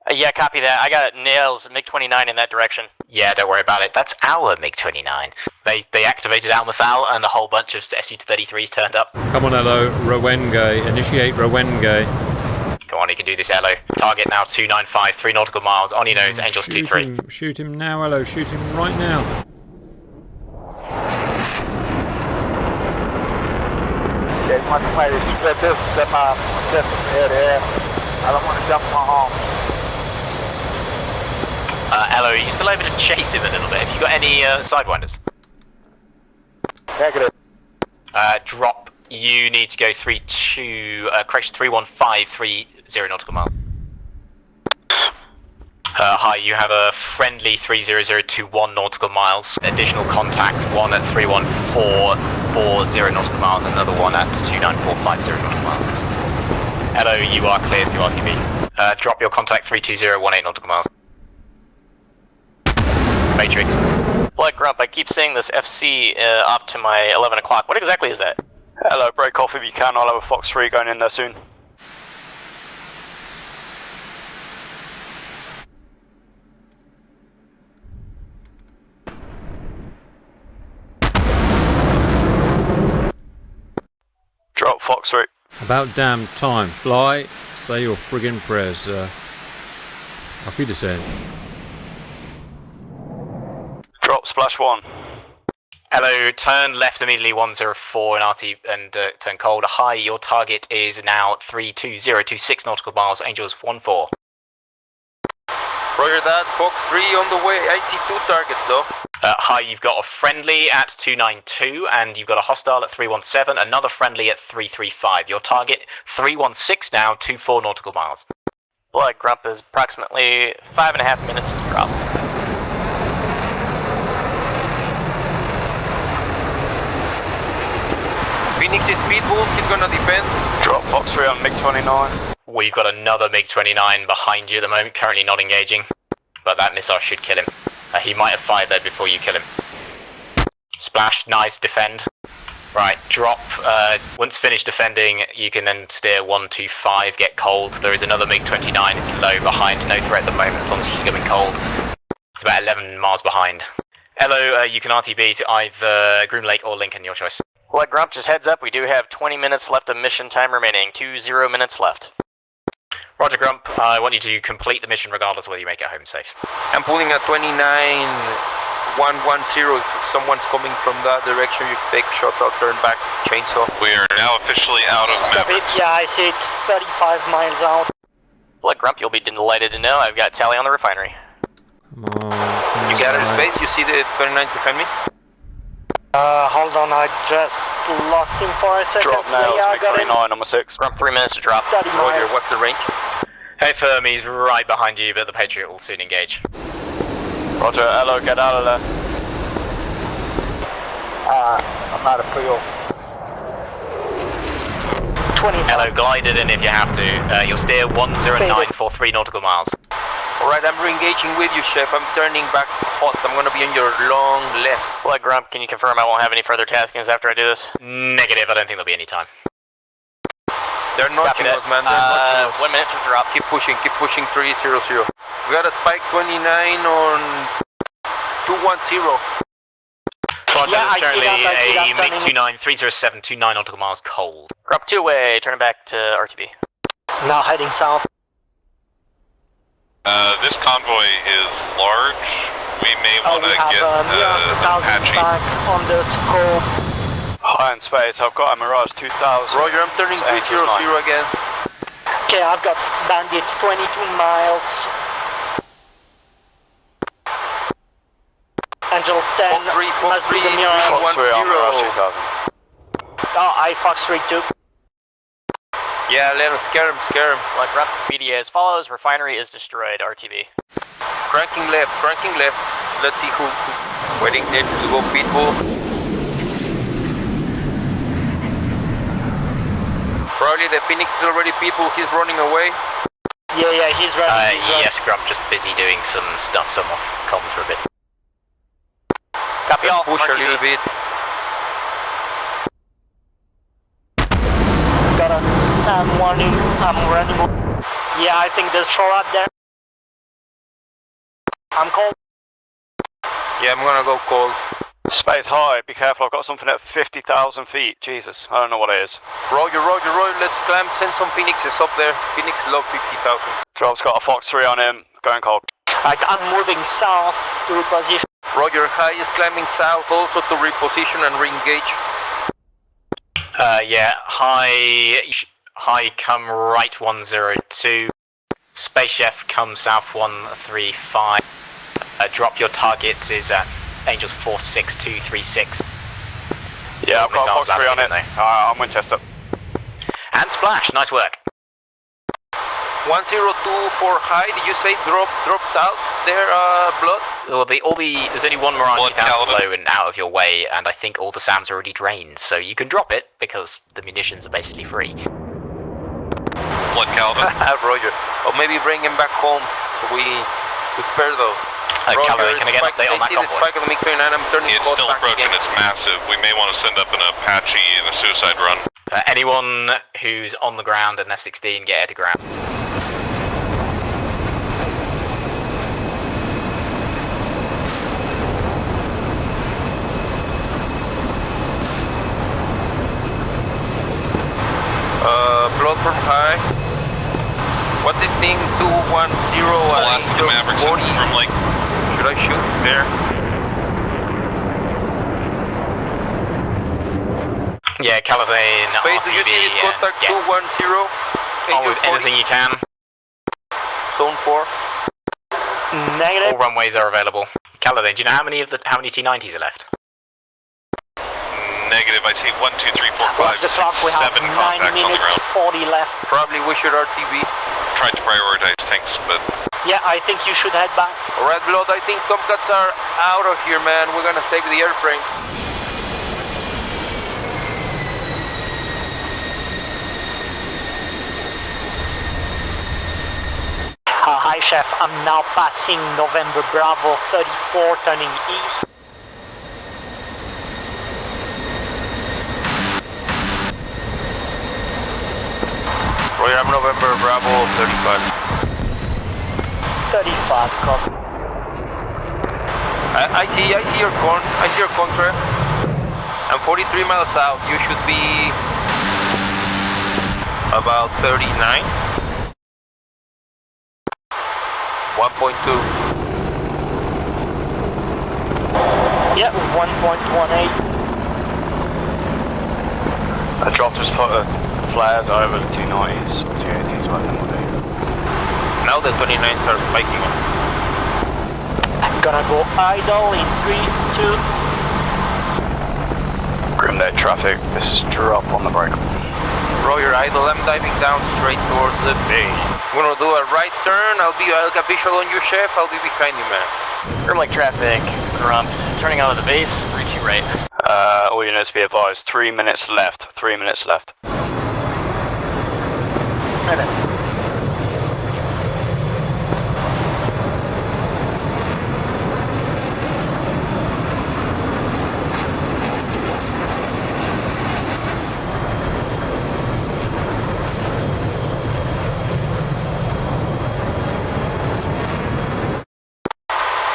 Yeah, copy that. I got nails MiG-29 in that direction. Yeah, don't worry about it. That's our MiG-29. They activated Almafal and a whole bunch of Su-33s turned up. Come on, Elo. Rowenge. Initiate Rowenge. Come on, you can do this, Elo. Target now 295, 3 nautical miles. On your nose, Angels 2-3. Shoot him now, Elo. Shoot him right now. There's much way to split this semi system here to here. I don't want to jump my arm. Elo, are you still able to chase him a little bit? Have you got any sidewinders? Negative. Drop. You need to go correction 31530 nautical miles. Hi, you have a friendly 30021 nautical miles. Additional contact, one at 31440 nautical miles, another one at 29450 nautical miles. Hello, you are cleared to RTB. Drop your contact 32018 nautical miles. Matrix. Flight Grump, I keep seeing this FC up to my 11 o'clock. What exactly is that? Hello, break off if you can. I'll have a Fox 3 going in there soon. Drop Fox 3. About damn time. Fly. Say your friggin' prayers, sir. Auf Wiedersehen. Drop Splash 1. Hello, turn left immediately 104 and RT and turn cold. Hi, your target is now 32026 nautical miles, Angels 14. Roger that, Fox 3 on the way. I see 2 targets though. Hi, you've got a friendly at 292 and you've got a hostile at 317, another friendly at 335. Your target 316 now, 24 nautical miles. Blood Grump is approximately 5.5 minutes to drop. Phoenix's speedboat is gonna defend. Drop Fox 3 on MiG-29. We've got another MiG-29 behind you at the moment, currently not engaging. But that missile should kill him. He might have fired that before you kill him. Splash, nice, defend. Right, drop. Once finished defending, you can then steer 125, get cold. There is another MiG-29, it's low behind, no threat at the moment as long as she's going cold. It's about 11 miles behind. Hello, you can RTB to either Groom Lake or Lincoln, your choice. Well, Grump, just heads up, we do have 20 minutes left of mission time remaining. 20 minutes left. Roger, Grump. I want you to complete the mission regardless of whether you make it home safe. I'm pulling a 29110. If someone's coming from that direction, you take shots, I'll turn back, chainsaw. We are now officially out of Maverick. Yeah, I see it. 35 miles out. Well, Grump, you'll be delighted to know I've got tally on the refinery. Come on. You got it in space? You see the 29 behind me? Hold on, I just lost him for a second. Drop now, Yeah, I got him. MiG-29, number 6. Grump, 3 minutes to drop. 30 miles. Roger, what's the range? Hey, firm, he's right behind you, but the Patriot will soon engage. Roger, hello, get out of there. I'm out of fuel. 20 miles. Hello, glide it in if you have to. You'll steer 109 for 3 nautical miles. Alright, I'm re-engaging with you, Chef. I'm turning back hot. I'm gonna be on your long left. Well, Grump, can you confirm I won't have any further taskings after I do this? Negative, I don't think there'll be any time. They're notching us, man. They're notching us. 1 minute to drop. Keep pushing 300. We got a spike 29 on 210. Roger, Yeah, I see currently that, a turning. MiG-29, 307, 29 nautical miles cold. Grump, 2-way, turn back to RTB. Now heading south. This convoy is large. We may want to we have get Apache back on the scope. High in space, I've got a Mirage 2000. Roger, I'm turning 300 again. Okay, I've got bandits 22 miles. Angel 10 must be the Mirage. Fox 3 on Mirage 2000. Oh, I Fox 3 too. Yeah, let him scare him. Blood rep, BDS follows, refinery is destroyed, RTB. Cranking left. Let's see who. Waiting there to go pitbull. Probably the Phoenix is already people, he's running away. Yeah, he's running. Yes, Grump, just busy doing some stuff, someone comms for a bit. Copy all, Push a little bit. Got a I'm running. Yeah, I think there's shore up there. I'm cold. Yeah, I'm gonna go cold. Space high, be careful, I've got something at 50,000 feet. Jesus, I don't know what it is. Roger, let's climb, send some Phoenixes up there. Phoenix log 50,000. Drop's got a Fox 3 on him, going cold. I'm moving south to reposition. Roger, High is climbing south also to reposition and re-engage. Yeah, high come right 102. Space Chef come south 135. Drop your targets is at Angels 46236. Yeah, I've got a Fox 3 on it. I'm Winchester. And splash, nice work. 102 for High, did you say drop south there, Blood? Well, there's only one Mirage down below and out of your way, and I think all the SAMs are already drained, so you can drop it because the munitions are basically free. Blood Calvin. Roger. Or maybe bring him back home so we spare those. Calvin, can I get an update on that convoy? Spike of the MiG-29, I'm turning It's still approaching, it's massive. We may want to send up an Apache in a suicide run. Anyone who's on the ground at F-16, get air to ground. Blood from High. What's this thing? 210 Alaska Mavericks from Lake. Should I shoot there? Yeah, Calavane. Space, do you see this contact 210? On with anything you can. Zone 4. Negative. All runways are available. Calavane, do you know how many T-90s are left? Negative, I see 1, 2, 3, 4, 5, Watch the clock, we have 7 9 contacts on the minutes, ground. 40 left. Probably we should RTV. Tried to prioritize tanks, but Yeah, I think you should head back. Alright, Blood, I think Tomcats are out of here, man. We're gonna save the airframe. Hi, Chef. I'm now passing November Bravo 34, turning east. Roger, I'm November Bravo 35. 35, copy. I see your contract. I'm 43 miles out. You should be about 39. 1.2. Yeah, 1.18. I dropped just put a flares over the 290s, 280s, whatever it will be. Now the 29s are spiking. I'm gonna go idle in 3, 2. Grim Dead traffic, just drop on the brake. Roger, idle. I'm diving down straight towards the base. I'm gonna do a right turn. I'll get visual on you, Chef. I'll be behind you, man. Grim Lake traffic, Grump, turning out of the base, reach you right. All units be advised, 3 minutes left, 3 minutes left.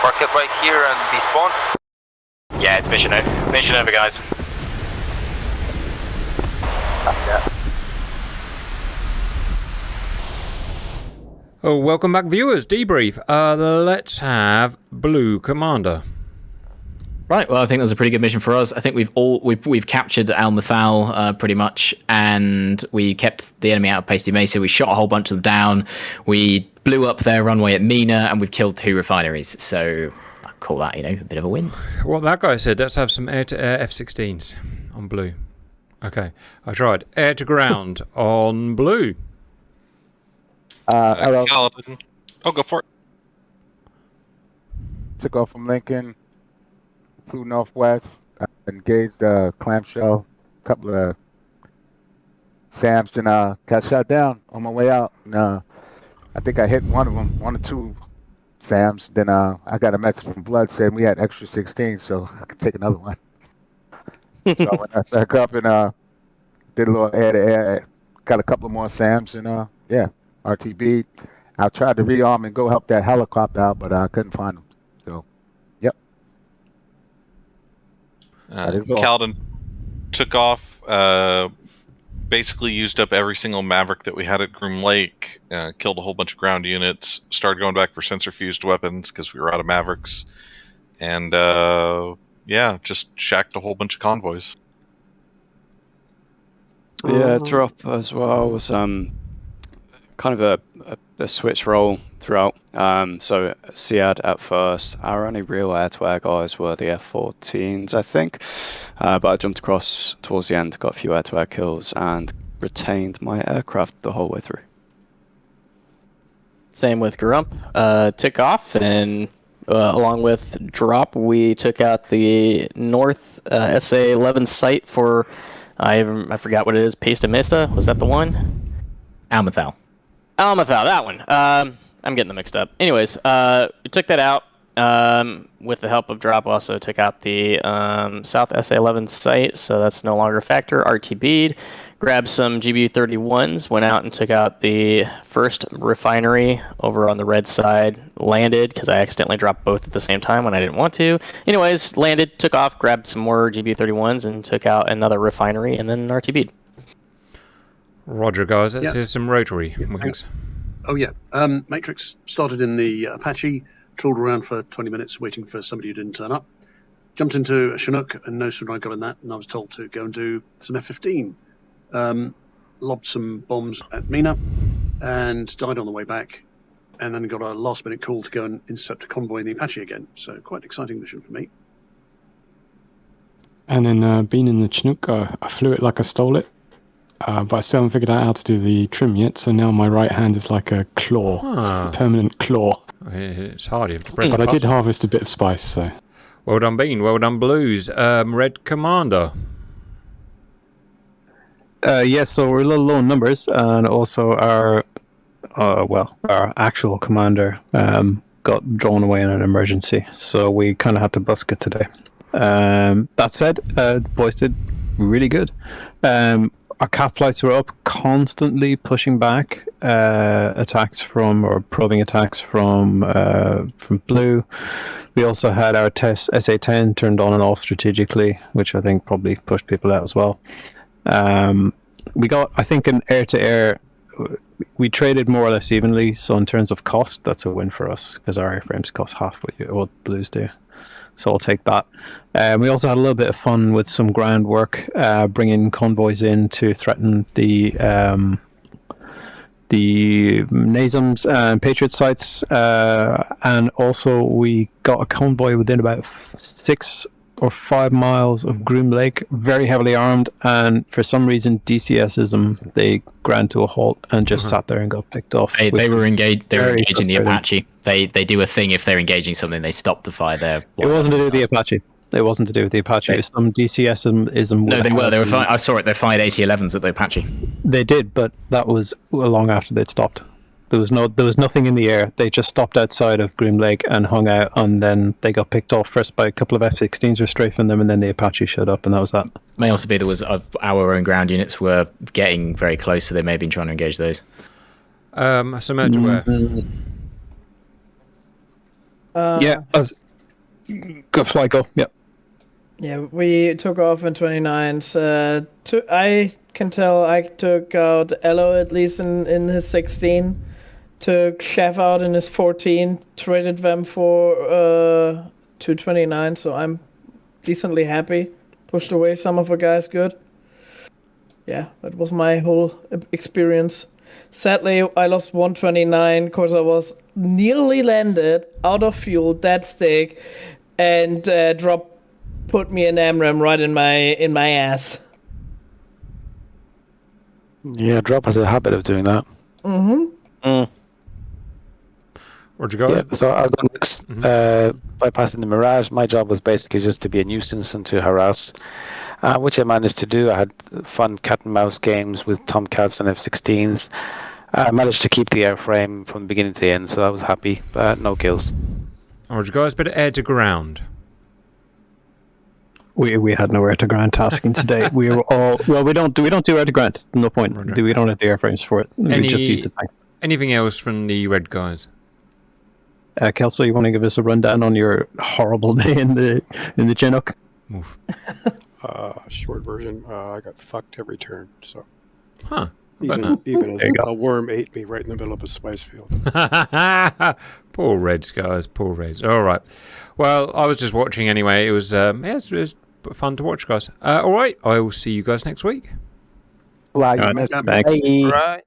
Park it right here and despawn. Yeah, it's mission over. Mission over, guys. Oh, welcome back, viewers. Debrief. Let's have Blue Commander. Right. Well, I think that was a pretty good mission for us. I think we've captured Al Mithal pretty much, and we kept the enemy out of Pasty Mesa. We shot a whole bunch of them down. We blew up their runway at Mina, and we've killed 2 refineries. So I call that, a bit of a win. Well, that guy said let's have some air-to-air F-16s on Blue. Okay, I tried. Air to ground on blue. Hello. Paladin. Oh, go for it. Took off from Lincoln, flew northwest, engaged the clamshell, couple of SAMs, and got shot down on my way out. And, I think I hit one of them, one or two SAMs. Then I got a message from Blood saying we had extra 16, so I could take another one. So I went back up and did a little air-to-air, got a couple more SAMs, and RTB. I tried to rearm and go help that helicopter out, but I couldn't find them. So, yep. That is all. Kaladin took off, basically used up every single Maverick that we had at Groom Lake, killed a whole bunch of ground units, started going back for sensor-fused weapons because we were out of Mavericks, and just shacked a whole bunch of convoys. Yeah, drop as well was kind of a switch role throughout. So SEAD at first. Our only real air-to-air guys were the F-14s, I think. But I jumped across towards the end, got a few air-to-air kills, and retained my aircraft the whole way through. Same with Grump. Took off, and along with Drop, we took out the North SA-11 site for, I forgot what it is, Pesta Mesa? Was that the one? Almathal, that one. I'm getting them mixed up. Anyways, we took that out with the help of Drop. Also took out the South SA-11 site, so that's no longer a factor. RTB'd, grabbed some GBU-31s, went out and took out the first refinery over on the red side, landed, because I accidentally dropped both at the same time when I didn't want to. Anyways, landed, took off, grabbed some more GBU-31s, and took out another refinery, and then RTB'd. Roger, guys. Let's hear some rotary wings. Oh, yeah. Matrix started in the Apache, trawled around for 20 minutes waiting for somebody who didn't turn up. Jumped into a Chinook, and no sooner I got in that, and I was told to go and do some F-15. Lobbed some bombs at Mina, and died on the way back, and then got a last-minute call to go and intercept a convoy in the Apache again. So quite an exciting mission for me. And then being in the Chinook, I flew it like I stole it. But I still haven't figured out how to do the trim yet, so now my right hand is like a claw, a permanent claw. It's hard, you have to press but I did harvest a bit of spice, so... Well done, Bean. Well done, Blues. Red Commander. Yes, so we're a little low in numbers, and also our actual commander got drawn away in an emergency, so we kind of had to busk it today. That said, the boys did really good. Our cap flights were up, constantly pushing back probing attacks from Blue. We also had our test SA-10 turned on and off strategically, which I think probably pushed people out as well. We got, I think, an air-to-air. We traded more or less evenly, so in terms of cost, that's a win for us because our airframes cost half what Blues do. So I'll take that. We also had a little bit of fun with some groundwork, bringing convoys in to threaten the NASMs and Patriot sites. And also we got a convoy within about 6 or 5 miles of Groom Lake, very heavily armed, and for some reason DCS's them. They ground to a halt and just sat there and got picked off. They were engaged. They were engaging the Apache. They do a thing if they're engaging something. They stop the fire there. It wasn't to do with the Apache. It wasn't to do with the Apache. It was some DCS-ism. No, they were. They were. I saw it. They fired AT-11s at the Apache. They did, but that was long after they'd stopped. There was nothing in the air. They just stopped outside of Groom Lake and hung out, and then they got picked off first by a couple of F-16s were strafing them, and then the Apache showed up, and that was that. May also be our own ground units were getting very close, so they may have been trying to engage those. So much where? Go. Yeah. Yeah, we took off in 29s. I can tell I took out Elo at least in his 16. Took Chef out in his 14. Traded them for 229, so I'm decently happy. Pushed away some of the guys good. Yeah, that was my whole experience. Sadly, I lost 129 because I was nearly landed, out of fuel, dead stick, and put me an AMRAAM right in my ass. Yeah, Drop has a habit of doing that. Mm-hmm. Where'd you go? Yeah, so I'll go next. Bypassing the Mirage, my job was basically just to be a nuisance and to harass, which I managed to do. I had fun cat and mouse games with Tomcats and F-16s. I managed to keep the airframe from the beginning to the end, so I was happy. No kills. Where'd you guys? Bit of air to ground. We had no air to ground tasking today. We were all we don't do air to ground. No point. Roger. We don't have the airframes for it. We just use the tanks. Anything else from the red guys? Kelso, you want to give us a rundown on your horrible day in the Chinook? Move. Short version. I got fucked every turn. So. Huh. Even a worm ate me right in the middle of a spice field. Poor Reds, guys. Poor Reds. All right. Well, I was just watching anyway. It was it was fun to watch, guys. All right. I will see you guys next week. Wow, you missed Thanks. me. Right.